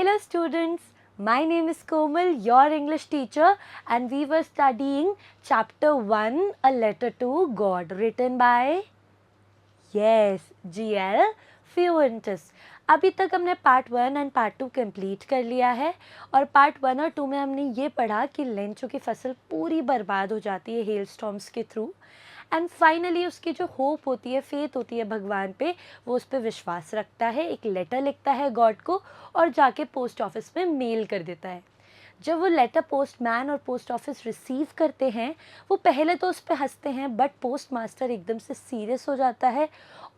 Hello students, my name is Komal, your English teacher, and we were studying chapter 1, A Letter to God, written by G.L. Fuentes. अभी तक हमने part 1 and part 2 complete कर लिया है और part 1 और 2 में हमने ये पढ़ा कि लेंचो की फसल पूरी बर्बाद हो जाती है हेल स्टॉर्म्स के थ्रू एंड फाइनली उसकी जो होप होती है, फेथ होती है भगवान पे, वो उस पर विश्वास रखता है, एक लेटर लिखता है गॉड को और जाके पोस्ट ऑफिस में मेल कर देता है। जब वो लेटर पोस्टमैन और पोस्ट ऑफिस रिसीव करते हैं, वो पहले तो उस पर हंसते हैं, बट पोस्ट मास्टर एकदम से सीरियस हो जाता है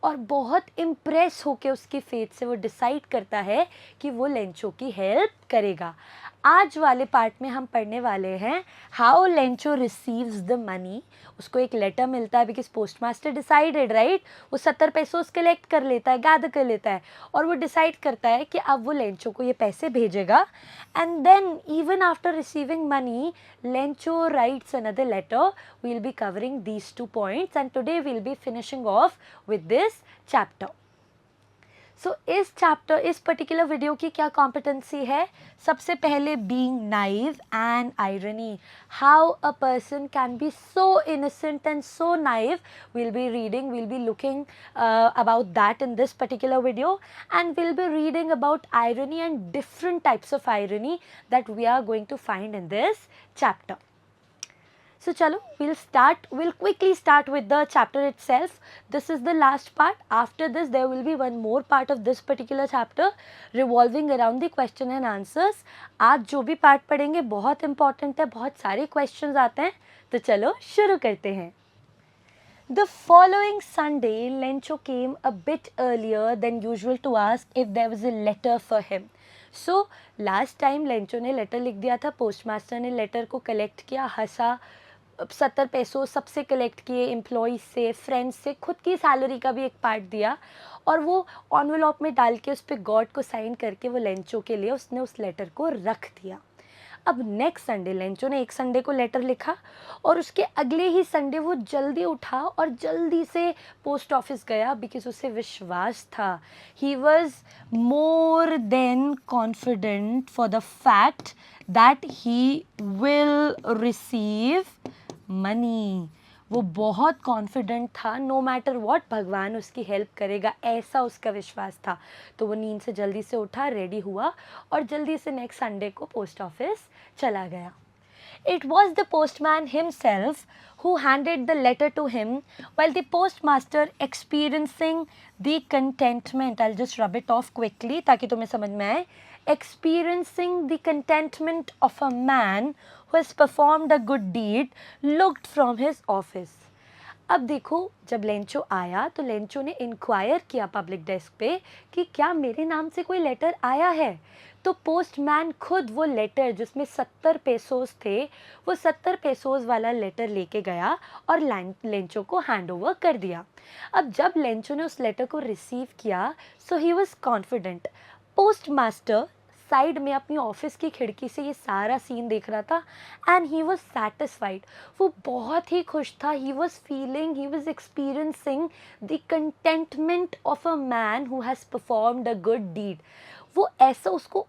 और बहुत इम्प्रेस होकर उसकी फेथ से वो डिसाइड करता है कि वो लेंचो की हेल्प करेगा। आज वाले पार्ट में हम पढ़ने वाले हैं how Lencho receives the money. उसको एक लेटर मिलता है because post master decided, right, वो 70 पेसोस कलेक्ट कर लेता है, गैदर कर लेता है और वो डिसाइड करता है कि अब वो लेंचो को ये पैसे भेजेगा। And then even after receiving money, Lencho writes another letter. We will be covering these 2 points and today we will be finishing off with this chapter. So इस चैप्टर, इस पर्टिकुलर वीडियो की क्या competency है? सबसे पहले being naive and irony, how a person can be so innocent and so naive. we'll be reading, we'll be looking about that in this particular video, and we'll be reading about irony and different types of irony that we are going to find in this chapter. So chalo, we'll quickly start with the chapter itself. This is the last part. After this there will be one more part of this particular chapter revolving around the question and answers. आज जो भी part पढ़ेंगे बहुत important है, बहुत सारे questions आते हैं, तो चलो शुरू करते हैं। The following Sunday, Lencho came a bit earlier than usual to ask if there was a letter for him. So last time Lencho ने लेटर लिख दिया था, पोस्ट मास्टर ने लेटर को कलेक्ट किया, हंसा, 70 पैसों सबसे कलेक्ट किए, एम्प्लॉइज से, फ्रेंड्स से, खुद की सैलरी का भी एक पार्ट दिया और वो एनवेलप में डाल के उस पर गॉड को साइन करके वो लेंचो के लिए उसने उस लेटर को रख दिया। अब नेक्स्ट संडे लेंचो ने एक संडे को लेटर लिखा और उसके अगले ही संडे वो जल्दी उठा और जल्दी से पोस्ट ऑफिस गया बिकॉज उसे विश्वास था। He was more than confident for the fact that he will receive money. वो बहुत कॉन्फिडेंट था, नो मैटर व्हाट भगवान उसकी हेल्प करेगा, ऐसा उसका विश्वास था। तो वो नींद से जल्दी से उठा, रेडी हुआ और जल्दी से नेक्स्ट संडे को पोस्ट ऑफिस चला गया। It was the postman himself who handed the letter to him, while the postmaster, experiencing the contentment, I'll just rub it off quickly ताकि तुम्हें समझ में आए, experiencing the contentment of a man who has performed a good deed, looked from his office. अब देखो, जब Lencho आया तो लेंचो ने इंक्वायर किया पब्लिक डेस्क पे कि क्या मेरे नाम से कोई लेटर आया है। तो पोस्टमैन खुद वो लेटर जिसमें 70 पेसोस थे, वो 70 पेसोस वाला लेटर लेके गया और लेंचो को हैंड ओवर कर दिया। अब जब लेंचो ने उस लेटर को रिसीव किया, so he was confident. Post master side में अपनी ऑफिस की खिड़की से ये सारा सीन देख रहा था एंड ही वॉज सेटिस्फाइड। वो बहुत ही खुश था। He was experiencing the contentment of a man who has performed a good deed. वो ऐसा उसको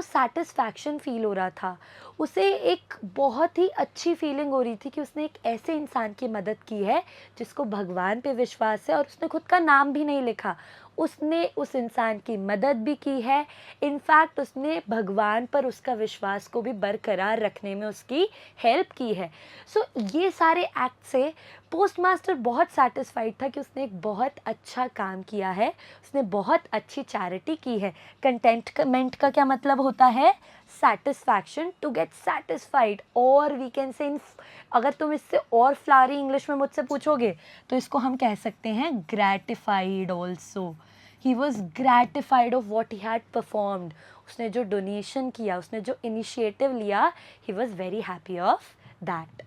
सेटिस्फैक्शन फील हो रहा था। उसे एक बहुत ही अच्छी फीलिंग हो रही थी कि उसने एक ऐसे इंसान की मदद की है जिसको भगवान पे विश्वास है और उसने खुद का नाम भी नहीं लिखा, उसने उस इंसान की मदद भी की है। इनफैक्ट उसने भगवान पर उसका विश्वास को भी बरकरार रखने में उसकी हेल्प की है। सो ये सारे एक्ट से पोस्ट मास्टर बहुत सेटिस्फाइड था कि उसने एक बहुत अच्छा काम किया है, उसने बहुत अच्छी चैरिटी की है। कंटेंटमेंट का क्या मतलब होता है? सेटिस्फैक्शन, टू गेट सेटिस्फाइड, और वी कैन से अगर तुम इससे और फ्लावरी इंग्लिश में मुझसे पूछोगे तो इसको हम कह सकते हैं gratified also. He was gratified of what he had performed. उसने जो डोनेशन किया, उसने जो इनिशिएटिव लिया, he was very happy of that.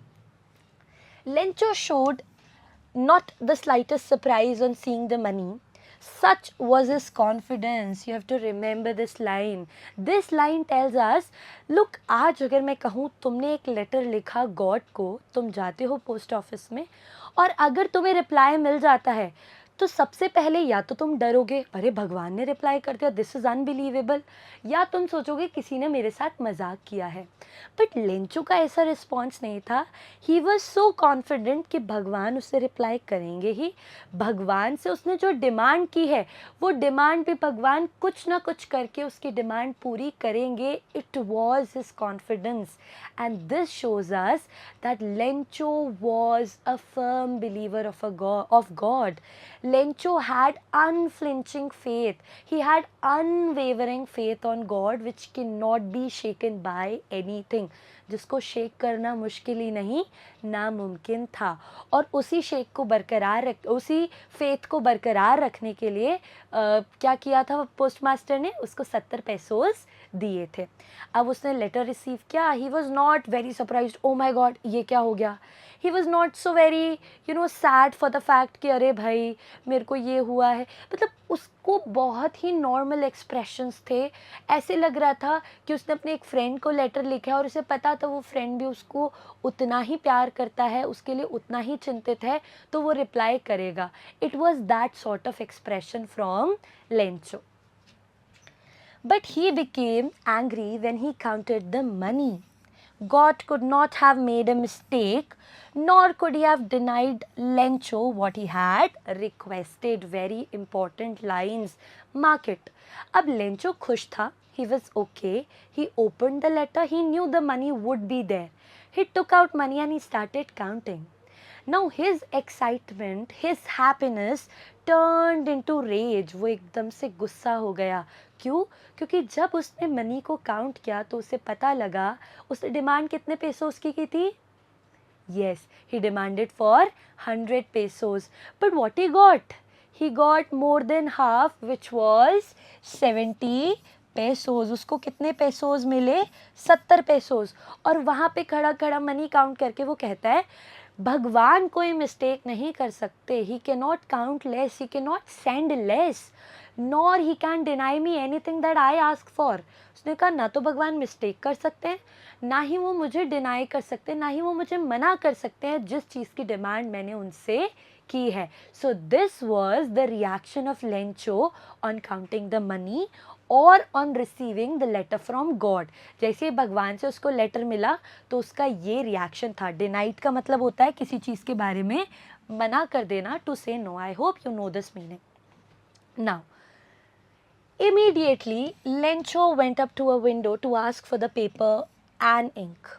Lencho showed not the slightest surprise on seeing the money. Such was his confidence. You have to remember this line. This line tells us, look, आज अगर मैं कहूँ तुमने एक letter लिखा God को, तुम जाते हो पोस्ट ऑफिस में और अगर तुम्हें रिप्लाई मिल जाता है तो सबसे पहले या तो तुम डरोगे, अरे भगवान ने रिप्लाई कर दिया, दिस इज़ अनबिलीवेबल, या तुम सोचोगे किसी ने मेरे साथ मजाक किया है। बट लेंचो का ऐसा रिस्पॉन्स नहीं था। ही वॉज सो कॉन्फिडेंट कि भगवान उसे रिप्लाई करेंगे ही। भगवान से उसने जो डिमांड की है वो डिमांड भी भगवान कुछ ना कुछ करके उसकी डिमांड पूरी करेंगे। It was his confidence and this shows us that Lencho was a firm believer of God. Lencho had unflinching faith. He had unwavering faith on God, which cannot be shaken by anything. जिसको shake करना मुश्किल ही नहीं, नामुमकिन था। और उसी उसी faith को बरकरार रखने के लिए क्या किया था पोस्ट मास्टर ने, उसको 70 पैसोस दिए थे। अब उसने लेटर रिसीव किया। He was not very surprised, oh my God ये क्या हो गया। He was not so very sad for the fact कि अरे भाई मेरे को ये हुआ है। मतलब उसको बहुत ही नॉर्मल एक्सप्रेशंस थे। ऐसे लग रहा था कि उसने अपने एक फ्रेंड को लेटर लिखा है और उसे पता था वो फ्रेंड भी उसको उतना ही प्यार करता है, उसके लिए उतना ही चिंतित है, तो वो रिप्लाई करेगा। It was that sort of expression from Lencho. But he became angry when he counted the money. God could not have made a mistake, nor could he have denied Lencho what he had requested. Very important lines. Mark it. अब Lencho खुश था. He was okay. He opened the letter. He knew the money would be there. He took out money and he started counting. Now his excitement, his happiness turned into rage. वो एकदम से गुस्सा हो गया। क्यों? क्योंकि जब उसने मनी को काउंट किया तो उसे पता लगा उसने डिमांड कितने पेसोस की थी। Yes, he demanded for 100 pesos. But what he got? He got more than half, which was 70 पेसोज। उसको कितने पेसोज मिले? 70 पेसोज। और वहाँ पे खड़ा खड़ा मनी काउंट करके वो कहता है भगवान कोई मिस्टेक नहीं कर सकते। He can not count less, he can not send less, nor he can deny me anything that I ask for. उसने कहा ना तो भगवान मिस्टेक कर सकते हैं, ना ही वो मुझे डिनाई कर सकते हैं, ना ही वो मुझे मना कर सकते हैं जिस चीज़ की डिमांड मैंने उनसे की है। So this was the reaction of Lencho on counting the money और on receiving the letter from God. जैसे भगवान से उसको लेटर मिला तो उसका ये रिएक्शन था। डिनाइड का मतलब होता है किसी चीज़ के बारे में मना कर देना, to say no. I hope you know this meaning. Now immediately Lencho went up to a window to ask for the paper and ink.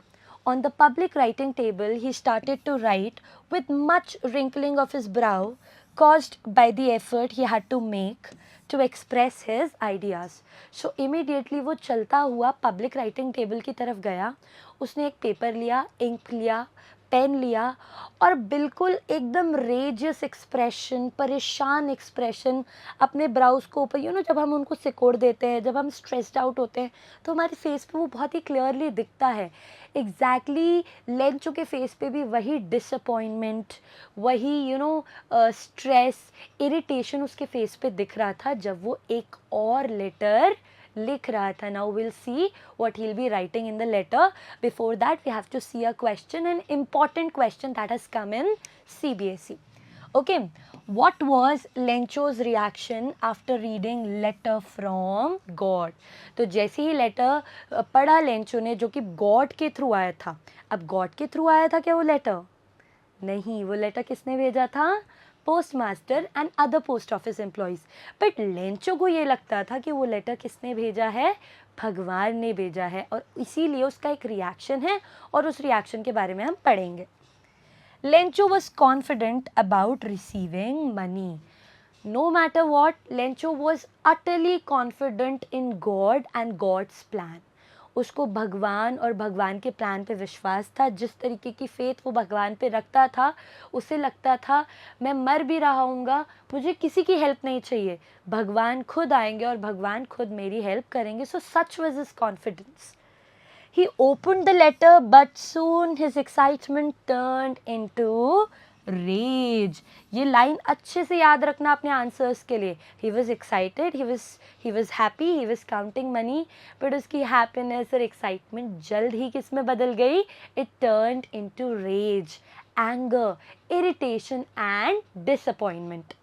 On the public writing table he started to write with much wrinkling of his brow caused by the effort he had to make to express his ideas. So immediately वो चलता हुआ public writing table की तरफ गया। उसने एक paper लिया, ink लिया, पेन लिया और बिल्कुल एकदम रेजियस एक्सप्रेशन, परेशान एक्सप्रेशन अपने ब्राउज को ऊपर जब हम उनको सिकोड़ देते हैं, जब हम स्ट्रेस्ड आउट होते हैं तो हमारे फेस पे वो बहुत ही क्लियरली दिखता है। एग्जैक्टली लेंचो के फेस पे भी वही डिसअपॉइंटमेंट, वही स्ट्रेस, इरिटेशन उसके फेस पे दिख रहा था जब वो एक और लेटर लिख रहा था। Now will see what he'll be writing in the letter. Before that we have to see a question, an important question that has come in CBSE. Okay, what was Lencho's reaction after reading letter from God? तो जैसे ही letter पढ़ा Lencho ने, जो कि God के through आया था। अब गॉड के थ्रू आया था क्या वो लेटर? नहीं, वो लेटर किसने भेजा था? Post master and other post office employees. But Lencho को ये लगता था कि वो लेटर किसने भेजा है? भगवान ने भेजा है, और इसीलिए उसका एक रिएक्शन है और उस रिएक्शन के बारे में हम पढ़ेंगे। Lencho was confident about receiving money. No matter what, Lencho was utterly confident in God and God's plan. उसको भगवान और भगवान के प्लान पे विश्वास था। जिस तरीके की फेथ वो भगवान पे रखता था, उसे लगता था मैं मर भी रहा हूँगा, मुझे किसी की हेल्प नहीं चाहिए, भगवान खुद आएंगे और भगवान खुद मेरी हेल्प करेंगे। So such was his confidence. He opened the letter, but soon his excitement turned into rage. ये लाइन अच्छे से याद रखना अपने आंसर्स के लिए। He was excited, he was happy, he was counting money, but उसकी happiness और excitement जल्द ही किस में बदल गई? It turned into rage, anger, irritation and disappointment.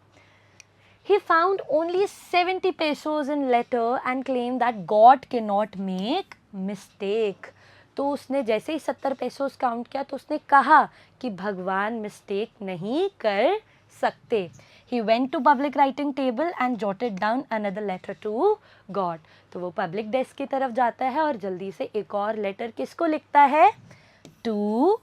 He found only 70 pesos in letter and claimed that God cannot make mistake. तो उसने जैसे ही 70 पेसोस काउंट किया तो उसने कहा कि भगवान मिस्टेक नहीं कर सकते. He went to public writing table and jotted down another letter to God. तो वो पब्लिक डेस्क की तरफ जाता है और जल्दी से एक और लेटर किसको लिखता है? To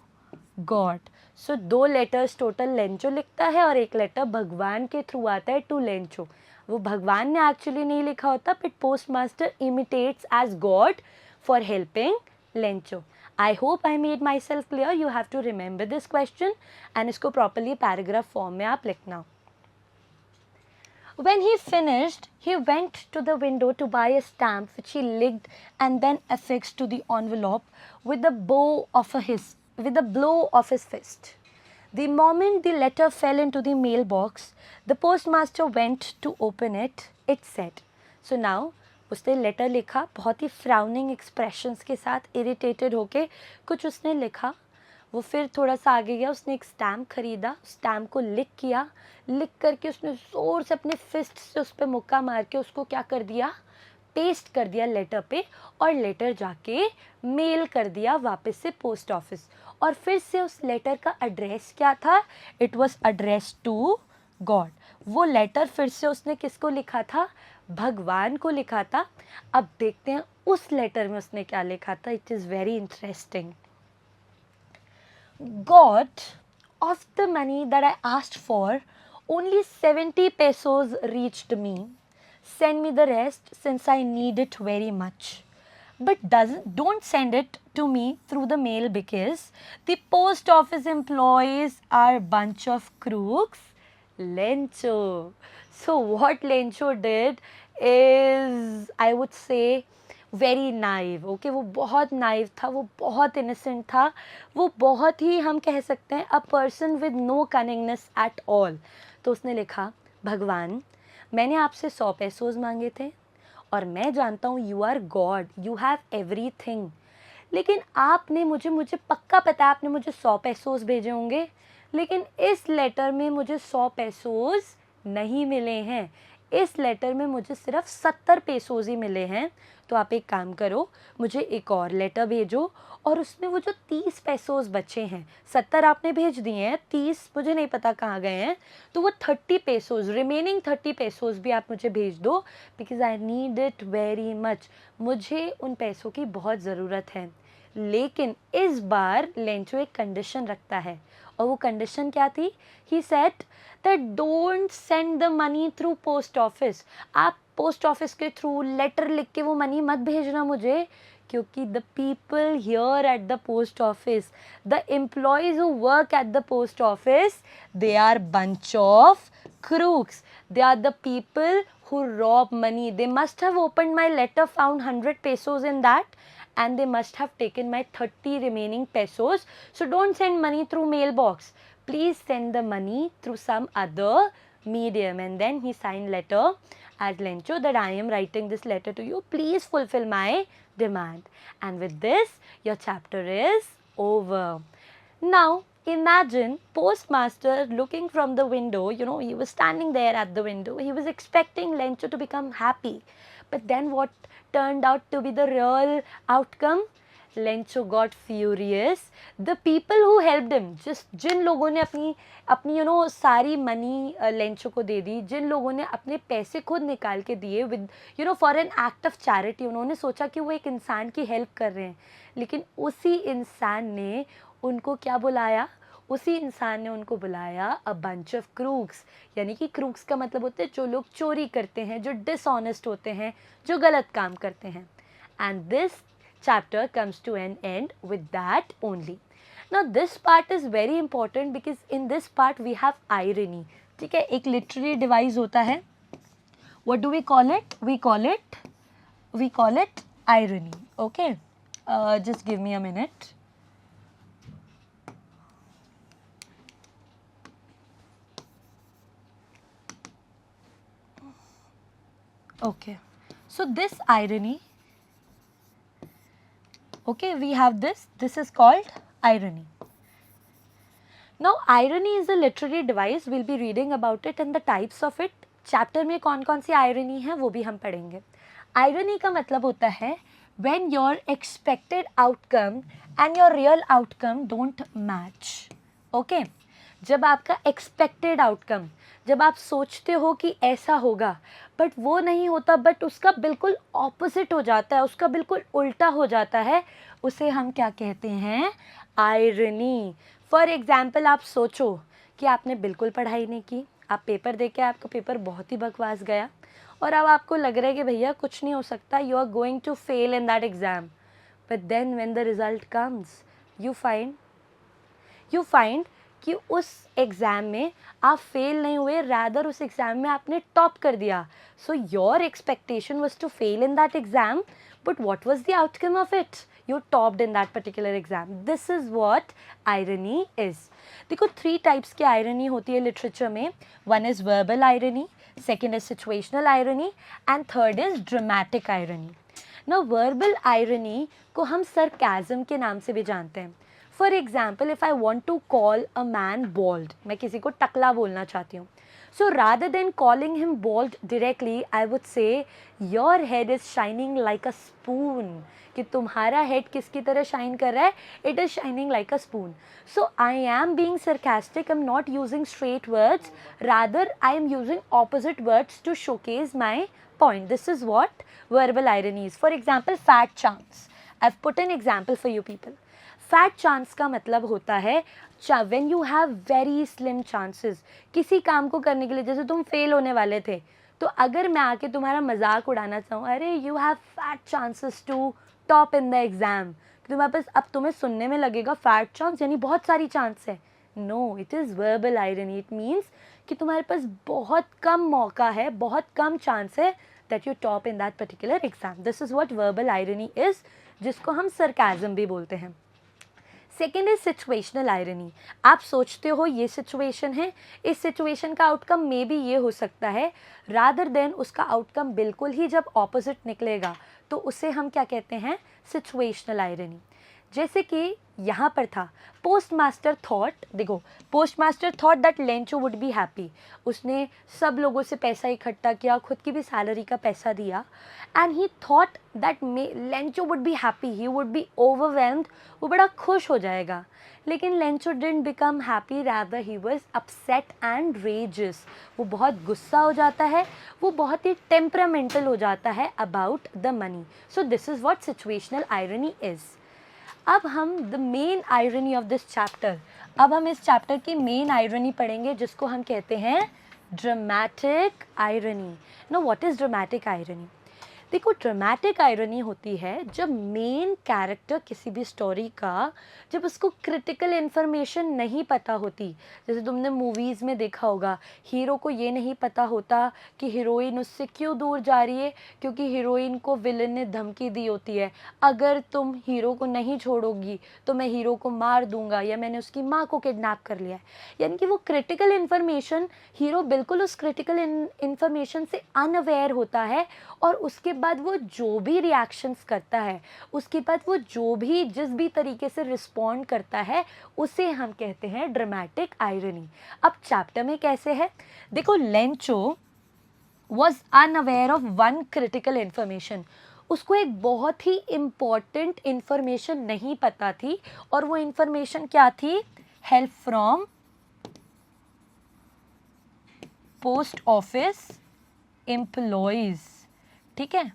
God. So 2 letters total Lencho लिखता है और एक लेटर भगवान के थ्रू आता है टू लेंचो. वो भगवान ने एक्चुअली नहीं लिखा होता, but post master imitates as God for helping Lencho. I hope I made myself clear. You have to remember this question and इसको प्रॉपरली पैराग्राफ फॉर्म में आप लिखना. When he finished, he went to the window to buy a stamp which he licked and then affixed to the envelope with a blow of his fist. The moment the letter fell into the mailbox, the postmaster went to open it. It said, so now उसने letter लिखा, बहुत ही frowning expressions के साथ, irritated होके कुछ उसने लिखा. वो फिर थोड़ा सा आगे गया, उसने एक स्टैम्प खरीदा, स्टैम्प को लिख किया, लिख करके उसने ज़ोर से अपने फिस्ट से उस पर मुक्का मार के उसको क्या कर दिया? पेस्ट कर दिया लेटर पे, और लेटर जाके मेल कर दिया वापस से पोस्ट ऑफिस. और फिर से उस लेटर का एड्रेस क्या था? It was address to God. वो लेटर फिर से उसने किसको लिखा था? भगवान को लिखा था. अब देखते हैं उस लेटर में उसने क्या लिखा था. It is very interesting. God, of the money that I asked for, only 70 pesos reached me. Send me the rest since I need it very much. But don't send it to me through the mail because the post office employees are a bunch of crooks. Lencho. So what Lencho did is, I would say, very naive. Okay, वो बहुत naive था, वो बहुत innocent था, वो बहुत ही, हम कह सकते हैं, a person with no cunningness at all. तो उसने लिखा, भगवान, मैंने आपसे 100 पेसोज मांगे थे और मैं जानता हूँ you are God, you have everything, लेकिन आपने मुझे पक्का पता है आपने मुझे 100 पेसोज भेजे होंगे, लेकिन इस लेटर में मुझे 100 पेसोज नहीं मिले हैं. इस लेटर में मुझे सिर्फ 70 पेसोज ही मिले हैं. तो आप एक काम करो, मुझे एक और लेटर भेजो और उसमें वो जो 30 पेसोज बचे हैं, 70 आपने भेज दिए हैं, 30 मुझे नहीं पता कहाँ गए हैं, तो वो 30 पेसोज, रिमेनिंग 30 पेसोज भी आप मुझे भेज दो, because I need it very much. मुझे उन पैसों की बहुत ज़रूरत है. लेकिन इस बार लेंचो एक कंडीशन रखता है, और वो कंडीशन क्या थी? He said that don't send the money through post office. आप पोस्ट ऑफिस के थ्रू लेटर लिख के वो मनी मत भेजना मुझे, क्योंकि the people here at the post office, the employees who work at the post office, they are bunch of crooks. They are the people who rob money. They must have opened my letter, found 100 pesos in that, and they must have taken my 30 remaining pesos. So don't send money through mailbox. Please send the money through some other medium. And then he signed letter as Lencho that I am writing this letter to you. Please fulfill my demand. And with this, your chapter is over. Now, imagine postmaster looking from the window. He was standing there at the window. He was expecting Lencho to become happy. But then what turned out to be the real outcome? Lencho got furious. The people who helped him, जिन लोगों ने अपनी सारी money Lencho को दे दी, जिन लोगों ने अपने पैसे खुद निकाल के दिए with for an act of charity, उन्होंने सोचा कि वो एक इंसान की हेल्प कर रहे हैं, लेकिन उसी इंसान ने उनको क्या बुलाया? उसी इंसान ने उनको बुलाया अ बंच ऑफ क्रूक्स. यानी कि क्रूक्स का मतलब होता है जो लोग चोरी करते हैं, जो डिसऑनेस्ट होते हैं, जो गलत काम करते हैं. And this chapter comes to an end with that only. Now this part is very important because in this part we have irony. ठीक है, एक literary device होता है. What do we call it? We call it irony. Okay, just give me a minute. Okay, so this irony, okay, we have this is called irony. Now irony is a literary device, we'll be reading about it and the types of it. Chapter में कौन कौन सी irony है वो भी हम पढ़ेंगे। Irony का मतलब होता है when your expected outcome and your real outcome don't match। Okay, जब आपका expected outcome, जब आप सोचते हो कि ऐसा होगा बट वो नहीं होता, बट उसका बिल्कुल ऑपोजिट हो जाता है, उसका बिल्कुल उल्टा हो जाता है, उसे हम क्या कहते हैं? आयरनी। फॉर एग्जाम्पल, आप सोचो कि आपने बिल्कुल पढ़ाई नहीं की, आप पेपर दे के आपका पेपर बहुत ही बकवास गया और अब आपको लग रहा है कि भैया कुछ नहीं हो सकता, you are going to fail in that exam, but then when the result comes you find कि उस एग्ज़ाम में आप फेल नहीं हुए, रैदर उस एग्ज़ाम में आपने टॉप कर दिया। So your expectation was to fail in that exam, but what was the outcome of it? You topped in that particular exam. This is what irony is. देखो 3 types की irony होती है literature में. One is verbal irony, second is situational irony and third is dramatic irony. ना verbal irony को हम sarcasm के नाम से भी जानते हैं. For example, if I want to call a man bald, मैं किसी को टकला बोलना चाहती हूँ, so rather than calling him bald directly, I would say your head is shining like a spoon. कि तुम्हारा हेड किसकी तरह शाइन कर रहा है? It is shining like a spoon. So I am being sarcastic. I'm not using straight words. Rather, I am using opposite words to showcase my point. This is what verbal irony is. For example, fat chance. I've put an example for you people. Fat chance का मतलब होता है when you have very slim chances किसी काम को करने के लिए. जैसे तुम फेल होने वाले थे, तो अगर मैं आके तुम्हारा मजाक उड़ाना चाहूँ, अरे you have fat chances to top in the exam, तुम्हारे पास, अब तुम्हें सुनने में लगेगा फैट चांस यानी बहुत सारी चांस है. No, it is verbal irony. It means कि तुम्हारे पास बहुत कम मौका है, बहुत कम चांस है that you top in that particular exam. This is what verbal irony is, जिसको हम सरकाज़म भी बोलते हैं. Second is situational irony. आप सोचते हो ये सिचुएशन है, इस सिचुएशन का आउटकम मे बी ये हो सकता है, रादर देन उसका आउटकम बिल्कुल ही जब ऑपोजिट निकलेगा तो उसे हम क्या कहते हैं? Situational irony. जैसे कि यहाँ पर था, पोस्ट मास्टर थॉट, देखो post master thought that Lencho would be happy. उसने सब लोगों से पैसा इकट्ठा किया, खुद की भी सैलरी का पैसा दिया, and he thought that Lencho would be happy, he would be overwhelmed, वो बड़ा खुश हो जाएगा. लेकिन Lencho didn't become happy, rather he was upset and रेजियस. वो बहुत गुस्सा हो जाता है, वो बहुत ही टेम्परामेंटल हो जाता है about the money. So this is what situational irony is. अब हम the main irony of this chapter, अब हम इस चैप्टर की मेन आयरनी पढ़ेंगे जिसको हम कहते हैं dramatic irony. No, what is dramatic irony? देखो, ड्रामेटिक आयरनी होती है जब मेन कैरेक्टर किसी भी स्टोरी का, जब उसको क्रिटिकल इन्फॉर्मेशन नहीं पता होती. जैसे तुमने मूवीज़ में देखा होगा, हीरो को ये नहीं पता होता कि हीरोइन उससे क्यों दूर जा रही है, क्योंकि हीरोइन को विलन ने धमकी दी होती है, अगर तुम हीरो को नहीं छोड़ोगी तो मैं हीरो को मार दूंगा, या मैंने उसकी माँ को किडनैप कर लिया है. यानी कि वो क्रिटिकल इन्फॉर्मेशन, हीरो बिल्कुल उस क्रिटिकल इन्फॉर्मेशन से अनअवेयर होता है, और उसके बाद वो जो भी रिएक्शंस करता है, उसके बाद वो जो भी जिस भी तरीके से रिस्पॉन्ड करता है, उसे हम कहते हैं ड्रामेटिक आयरनी. अब चैप्टर में कैसे है? देखो, Lencho was unaware of one critical information. उसको एक बहुत ही इम्पॉर्टेंट इन्फॉर्मेशन नहीं पता थी, और वो इन्फॉर्मेशन क्या थी? Help from post office employees. ठीक है,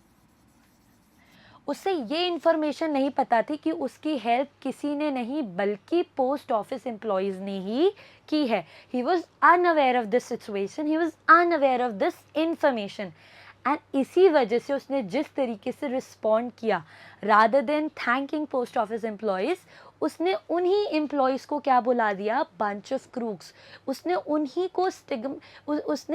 उसे ये इन्फॉर्मेशन नहीं पता थी कि उसकी हेल्प किसी ने नहीं बल्कि पोस्ट ऑफिस एम्प्लॉयज़ ने ही की है. He was unaware of this situation, he was unaware of this information, and इसी वजह से उसने जिस तरीके से रिस्पॉन्ड किया, rather than thanking post office employees, उसने उन्हीं एम्प्लॉयज़ को क्या बुला दिया? Bunch of crooks. उसने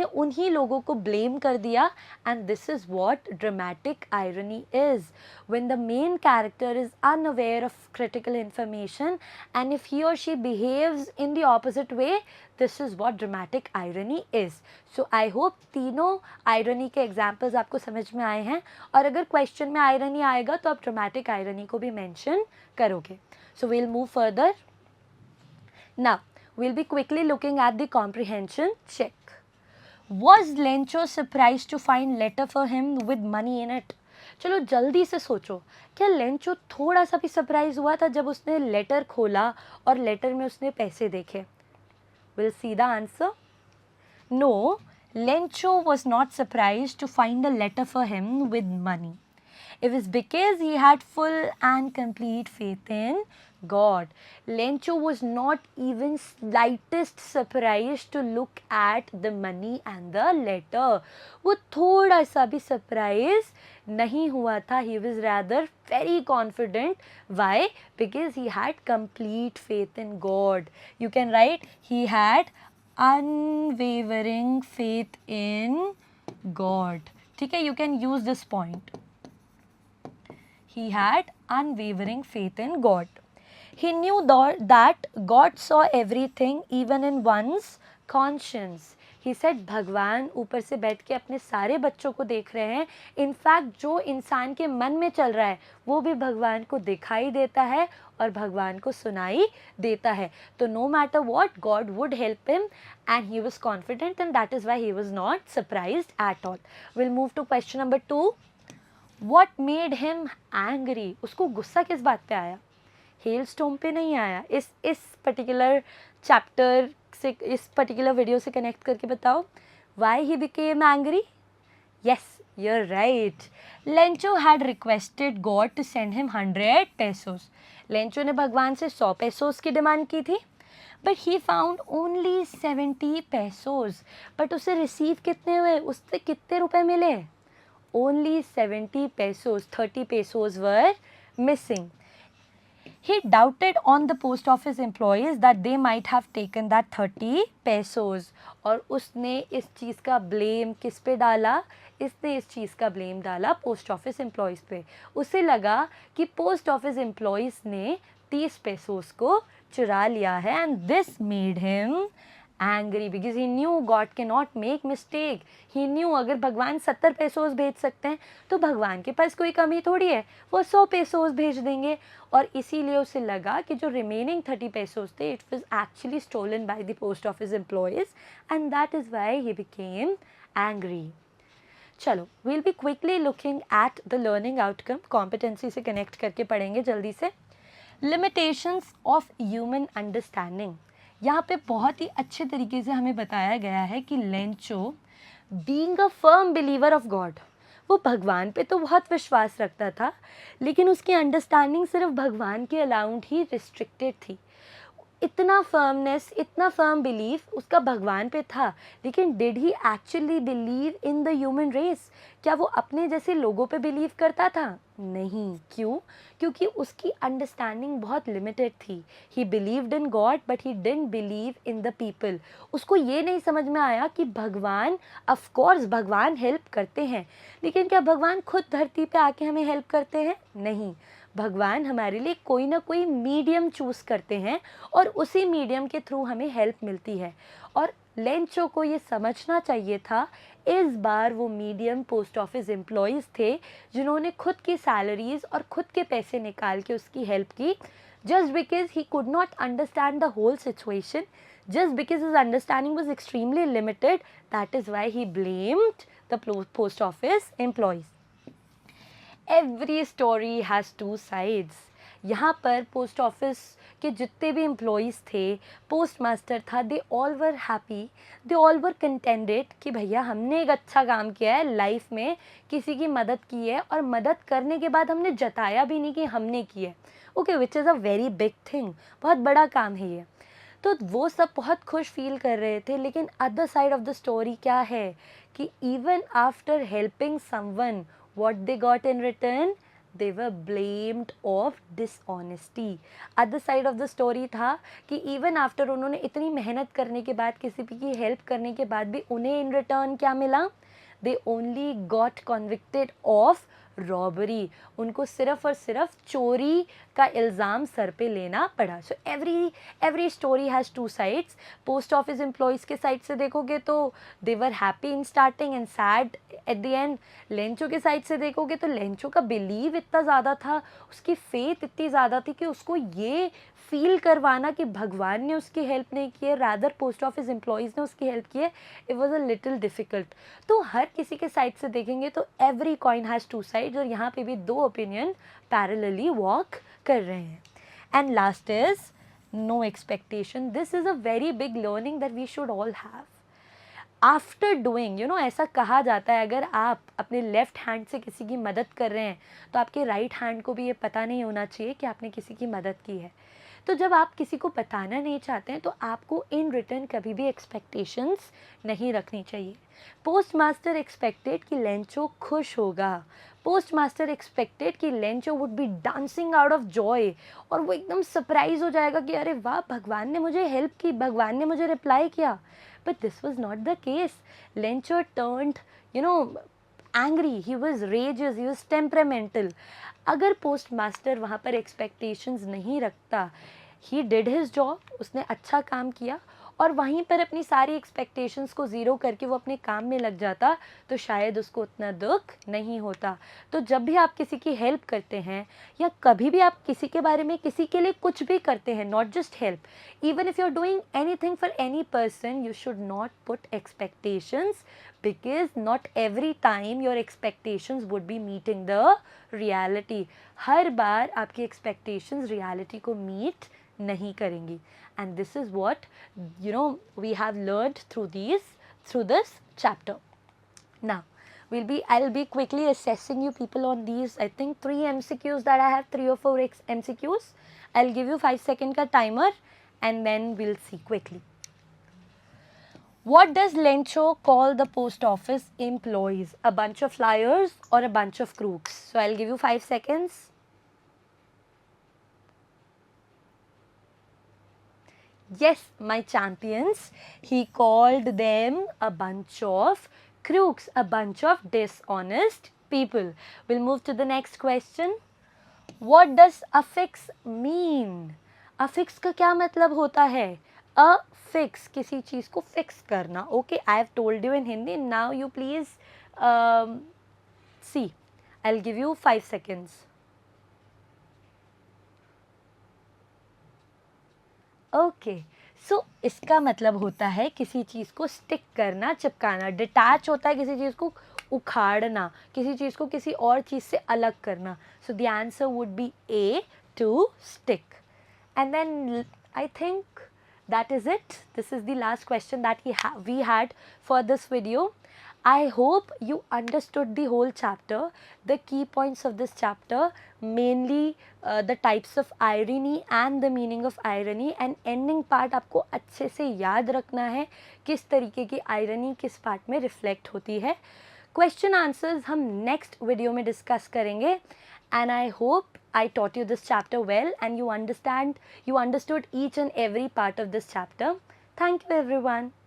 उन्हीं लोगों को ब्लेम कर दिया. And this is what dramatic irony is. when the main character is unaware of critical information and if he or she behaves in the opposite way, this is what dramatic irony is. So I hope तीनों irony के examples आपको समझ में आए हैं, और अगर question में irony आएगा तो आप dramatic irony को भी mention करोगे. So we'll move further. Now we'll be quickly looking at the comprehension check. Was Lencho surprised to find letter for him with money in it? चलो जल्दी से सोचो, क्या लेंचो थोड़ा सा भी सरप्राइज हुआ था जब उसने लेटर खोला और लेटर में उसने पैसे देखे? We'll see the answer. No, Lencho was not surprised to find a letter for him with money. It was because he had full and complete faith in God. Lencho was not even slightest surprised to look at the money and the letter. वो थोड़ा सा भी surprise नहीं हुआ था. He was rather very confident. Why? Because he had complete faith in God. You can write, he had unwavering faith in God. ठीक है, you can use this point. He had unwavering faith in God. He knew that God saw everything, even in one's conscience. He said, भगवान ऊपर से बैठ के अपने सारे बच्चों को देख रहे हैं. इनफैक्ट जो इंसान के मन में चल रहा है वो भी भगवान को दिखाई देता है और भगवान को सुनाई देता है. तो no matter what, God would help him and he was confident, and that is why he was not surprised at all. We'll move to question number 2. What made him angry? उसको गुस्सा किस बात पे आया? हेलस्टॉर्म पे नहीं आया. इस पर्टिकुलर चैप्टर से, इस पर्टिकुलर वीडियो से कनेक्ट करके बताओ. Why he became angry? Yes, you're right. Lencho had requested God to send him 100 pesos. Lencho ने भगवान से 100 पेसोस की डिमांड की थी. But he found only 70 pesos. But उसे रिसीव कितने हुए? उससे कितने रुपए मिले? Only 70 pesos. 30 pesos were missing. He doubted on the post office employees that they might have taken that 30 pesos. और उसने इस चीज़ का ब्लेम किस पे डाला? इसने इस चीज़ का ब्लेम डाला पोस्ट ऑफिस एम्प्लॉयज़ पे. उसे लगा कि पोस्ट ऑफिस एम्प्लॉयज़ ने 30 पेसोस को चुरा लिया है. And this made him angry because he knew God cannot make mistake. He knew अगर भगवान 70 पेसोस भेज सकते हैं तो भगवान के पास कोई कमी थोड़ी है, वो 100 पेसोस भेज देंगे. और इसीलिए उसे लगा कि जो रिमेनिंग 30 पेसोस थे, it was actually stolen by the post office employees, and that is why he became angry. चलो, we'll be quickly looking at the learning outcome. competency से connect करके पढ़ेंगे जल्दी से. Limitations of human understanding. यहाँ पे बहुत ही अच्छे तरीके से हमें बताया गया है कि Lencho being a firm believer of God, वो भगवान पे तो बहुत विश्वास रखता था, लेकिन उसकी अंडरस्टैंडिंग सिर्फ भगवान के अलाउंड ही रिस्ट्रिक्टेड थी. इतना फर्मनेस, इतना फर्म बिलीफ उसका भगवान पे था, लेकिन did he actually believe in the human race? क्या वो अपने जैसे लोगों पे बिलीव करता था? नहीं. क्यों? क्योंकि उसकी अंडरस्टैंडिंग बहुत लिमिटेड थी. ही believed in God but he didn't believe in the people. उसको ये नहीं समझ में आया कि भगवान, ऑफ कोर्स भगवान हेल्प करते हैं, लेकिन क्या भगवान खुद धरती पे आके हमें हेल्प करते हैं? नहीं. भगवान हमारे लिए कोई ना कोई मीडियम चूज़ करते हैं और उसी मीडियम के थ्रू हमें हेल्प मिलती है. और लेंचो को ये समझना चाहिए था. इस बार वो मीडियम पोस्ट ऑफिस एम्प्लॉयज़ थे जिन्होंने खुद की सैलरीज और खुद के पैसे निकाल के उसकी हेल्प की, just because he could not understand the whole situation, just because his understanding was extremely limited. That is why he blamed the post office employees. Every story has two sides. यहाँ पर post office के जितने भी employees थे, post master था, they all were happy, they all were contented कि भैया हमने एक अच्छा काम किया है लाइफ में, किसी की मदद की है, और मदद करने के बाद हमने जताया भी नहीं कि हमने की है. Okay, which is a very big thing. बहुत बड़ा काम है ये. तो वो सब बहुत खुश फील कर रहे थे. लेकिन other side of the story क्या है कि even after helping someone, what they got in return? They were blamed of dishonesty. Other side of the story था कि even after उन्होंने इतनी मेहनत करने के बाद, किसी की हेल्प करने के बाद भी उन्हें in return क्या मिला? They only got convicted of robbery, उनको सिर्फ और सिर्फ चोरी का इल्ज़ाम सर पे लेना पड़ा। So every story has two sides. Post office employees के साइड से देखोगे तो they were happy in starting and sad at the end. Lencho के साइड से देखोगे तो लेंचो का बिलीव इतना ज़्यादा था, उसकी फेथ इतनी ज़्यादा थी कि उसको ये फील करवाना कि भगवान ने उसकी हेल्प नहीं की है, रादर पोस्ट ऑफिस एम्प्लॉयज़ ने उसकी हेल्प की है, it was a little difficult. तो हर किसी के साइड से देखेंगे तो every coin has two sides, और यहाँ पे भी दो ओपिनियन पैरेलली वॉक कर रहे हैं। And last is no expectation. This is a very big learning that we should all have after doing, ऐसा कहा जाता है अगर आप अपने लेफ्ट हैंड से किसी की मदद कर रहे हैं तो आपके राइट हैंड को भी ये पता नहीं होना चाहिए कि आपने किसी की मदद की है। तो जब आप किसी को बताना नहीं चाहते हैं तो आपको इन रिटर्न कभी भी एक्सपेक्टेशंस नहीं रखनी चाहिए। पोस्ट मास्टर एक्सपेक्टेड कि लेंचो खुश होगा, पोस्ट मास्टर एक्सपेक्टेड कि Lencho would B dancing out of Joy, और वो एकदम सरप्राइज हो जाएगा कि अरे वाह, भगवान ने मुझे हेल्प की, भगवान ने मुझे रिप्लाई किया। But this was not the case. Lencho turned, angry. He was rageous. He was temperamental. अगर पोस्ट मास्टर वहाँ पर एक्सपेक्टेशंस नहीं रखता, he did his job, उसने अच्छा काम किया, और वहीं पर अपनी सारी एक्सपेक्टेशंस को ज़ीरो करके वो अपने काम में लग जाता, तो शायद उसको उतना दुख नहीं होता। तो जब भी आप किसी की हेल्प करते हैं या कभी भी आप किसी के बारे में, किसी के लिए कुछ भी करते हैं, not just help, even if you are doing anything for any person, you should not put expectations, because not every time your expectations would be meeting the reality. हर बार आपकी expectations reality को meet नहीं करेंगी, and this is what we have learned through this chapter. Now I'll be quickly assessing you people on these, I think 3 MCQs that I have, 3 or 4 MCQs. I'll give you 5-second ka timer and then we'll see quickly. What does Lencho call the post office employees? A bunch of liars or a bunch of crooks? So I'll give you 5 seconds. Yes, my champions, he called them a bunch of crooks, a bunch of dishonest people. We'll move to the next question. What does affix mean? Affix का क्या मतलब होता है? Affix, किसी चीज़ को fix करना. Okay, I have told you in Hindi. Now you please see. I'll give you 5 seconds. Okay. So इसका मतलब होता है किसी चीज़ को stick करना, चिपकाना. Detach होता है किसी चीज़ को उखाड़ना, किसी चीज़ को किसी और चीज़ से अलग करना. So the answer would be A, to stick. And then I think that is it. This is the last question that we had for this video. I hope you understood the whole chapter, the key points of this chapter, mainly the types of irony and the meaning of irony, and ending part आपको अच्छे से याद रखना है किस तरीके की irony किस part में reflect होती है. Question answers हम next video में discuss करेंगे, and I hope I taught you this chapter well and you understood each and every part of this chapter. Thank you everyone.